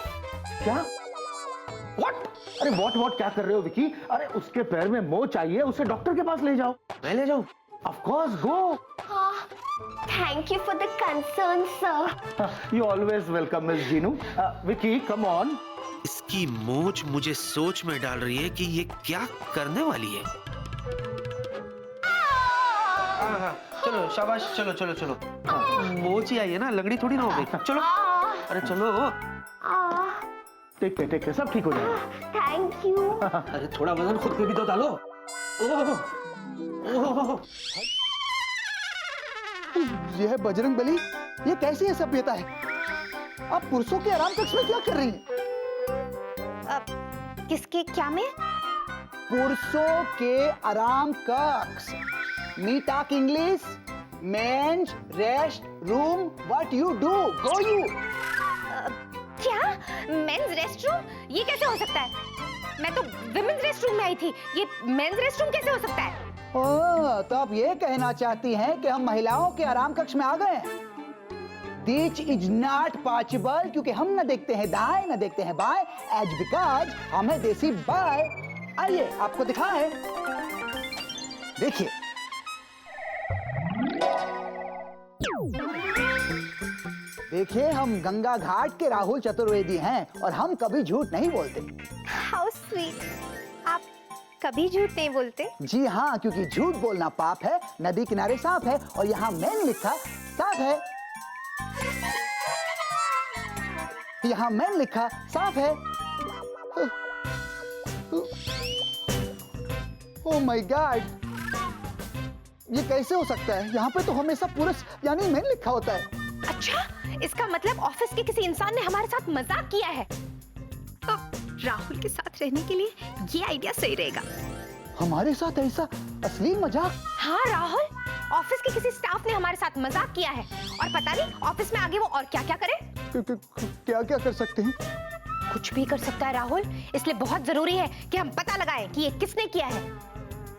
क्या? What? अरे what क्या कर रहे हो विकी? अरे उसके पैर में मोच आई है, उसे डॉक्टर के पास ले जाओ। मैं ले जाऊं? Of course, go. Thank you for the concern, sir. You always welcome, Miss Jeenu. Vicky, come on. इसकी मोच मुझे सोच में डाल रही है कि ये क्या करने वाली है। हाँ, चलो शाबाश, चलो चलो चलो। मोच ही आई है ना, लगड़ी थोड़ी ना हो गई। चलो, अरे चलो। टेक के सब ठीक हो जाएगा। Thank you. अरे थोड़ा वजन खुद पे भी तो डालो। ओह, यह बजरंग बली, ये कैसी है सभ्यता है? आप पुरुषों के आराम कक्ष में क्या कर रही हैं? किसके क्या में? पुरुषों के आराम कक्ष। Me talk English, men's rest room, what you do? Go you. क्या? Men's restroom? ये कैसे हो सकता है? मैं तो विमेंस रेस्टरूम में आई थी, ये मेंस रेस्टरूम कैसे हो सकता है? ओह, तो आप ये कहना चाहती हैं कि हम महिलाओं के आराम कक्ष में आ गए हैं? This is not possible, क्योंकि हम न देखते हैं दाएं न देखते हैं बाएं, as because हम हैं देसी बाय। आइए आपको दिखाएं। देखिए, देखिए हम गंगा घाट के राहुल चतुर्वेदी हैं और हम कभी झूठ नहीं बोलते। How sweet. आप कभी झूठ नहीं बोलते? जी हाँ, क्योंकि झूठ बोलना पाप है, नदी किनारे सांप है, और यहाँ मैंने लिखा साफ है। यहाँ मैंने लिखा साफ है। ओह माय गॉड, ये कैसे हो सकता है? यहाँ पे तो हमेशा पुरुष यानी मैन लिखा होता है। अच्छा, इसका मतलब ऑफिस के किसी इंसान ने हमारे साथ मजाक किया है। राहुल के साथ रहने के लिए ये आइडिया सही रहेगा। हमारे साथ ऐसा असली मजाक? हाँ राहुल, ऑफिस के किसी स्टाफ ने हमारे साथ मजाक किया है और पता नहीं ऑफिस में आगे वो और क्या क्या करे। क्या क्या कर सकते हैं? कुछ भी कर सकता है राहुल, इसलिए बहुत जरूरी है कि हम पता लगाएं कि ये किसने किया है।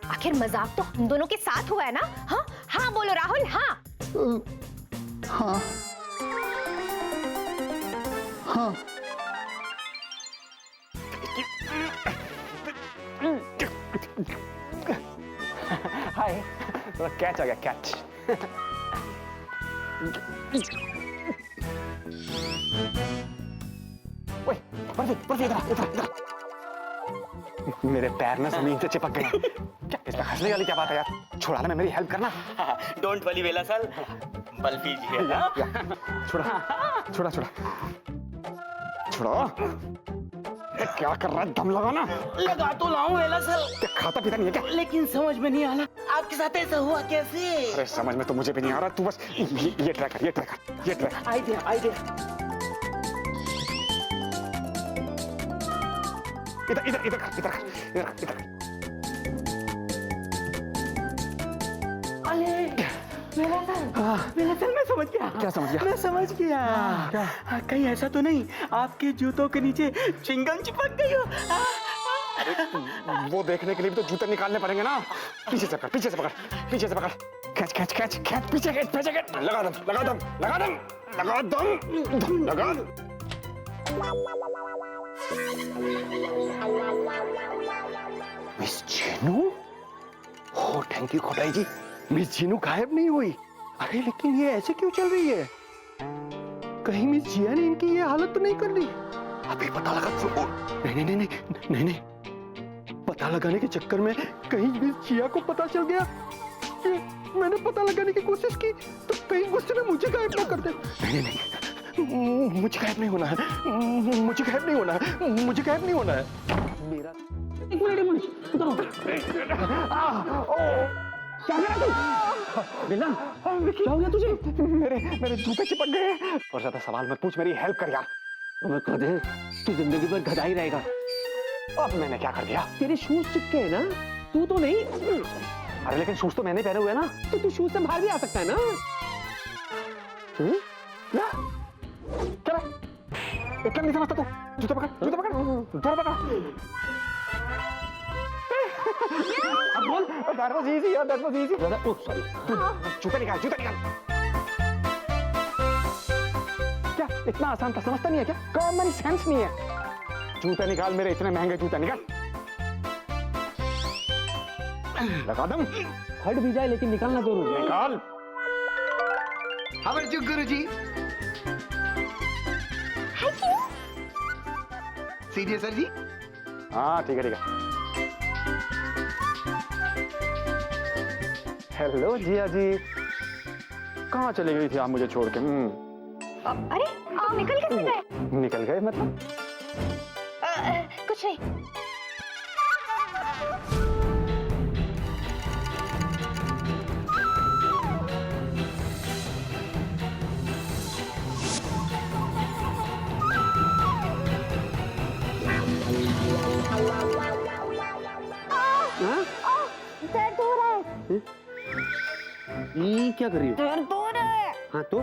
आखिर मजाक तो हम दोनों के साथ हुआ है ना? हाँ हाँ बोलो राहुल, हाँ हाँ हाँ। हाय, कैच आ गया, कैच। ओए, बर्फी इधर। मेरे पैर में जमीन से चिपक गए। क्या इसमें हंसने वाली क्या बात है यार? छोड़ा ना, मैं मेरी हेल्प करना। डोंट वरी वेला सर, बल्फी जी है। छोड़ा। क्या कर रहा है? दम लगाना। लगा तो लाऊं वेला सर। क्या खाता पीता नहीं है क्या? लेकिन समझ में नहीं आ रहा आपके साथ ऐसा हुआ कैसे? अरे समझ में तो मुझे भी नहीं आ रहा, तू बस ये ट्राई कर। आइडिया। इधर। वेला सर मैं समझ गया। क्या समझ गया? मैं समझ गया। क्या? कहीं ऐसा तो नहीं आपके जूतों के नीचे चिंगम चिपक गई हो? वो देखने के लिए भी तो जूते निकालने पड़ेंगे ना। पीछे से पकड़। खींच। पीछे खींच। लगा दम। Miss Jinu? Oh thank you खोटाई जी। मिस जीनू गायब नहीं हुई। अरे लेकिन ये ऐसे क्यों चल रही है? कहीं मिस जिया ने इनकी ये हालत तो नहीं कर दी? अभी पता लगा। नहीं, पता लगाने के चक्कर में कहीं मिस जिया को पता चल गया कि मैंने पता लगाने की कोशिश की, तो कहीं गुस्से में मुझे गायब ना कर दे। नहीं, मुझे गायब नहीं होना है। मेरा क्या हो गया तुझे? मेरे जूते चिपक गए। और ज्यादा सवाल मत पूछ, मेरी हेल्प कर यार। तू जिंदगी भर गधा ही रहेगा। अब मैंने क्या कर दिया? तेरे शूज चिपके हैं ना, तू तो नहीं। अरे लेकिन शूज तो मैंने पहने हुए ना। तो तू शूज से बाहर भी आ सकता है ना। क्या इतना नहीं समझता तू? जूते पकड़। अब बोल। That was easy. Sorry. जूता निकाल। क्या इतना आसान था? समझता नहीं है क्या? कॉमन सेंस नहीं है। जूता निकाल, मेरे इतने महंगे जूता निकाल। लगा दम। हट भी जाए लेकिन निकालना जरूर है। निकाल। हमारे गुरुजी। सीरियस सर जी? हाँ ठीक है। हेलो जिया जी, कहाँ चली गई थी आप मुझे छोड़ के? अरे आप निकल कैसे गए? निकल गए मतलब? कुछ नहीं। दर्द हो रहा है। क्या कर रही हो? दर्द हो रहा है। हाँ तो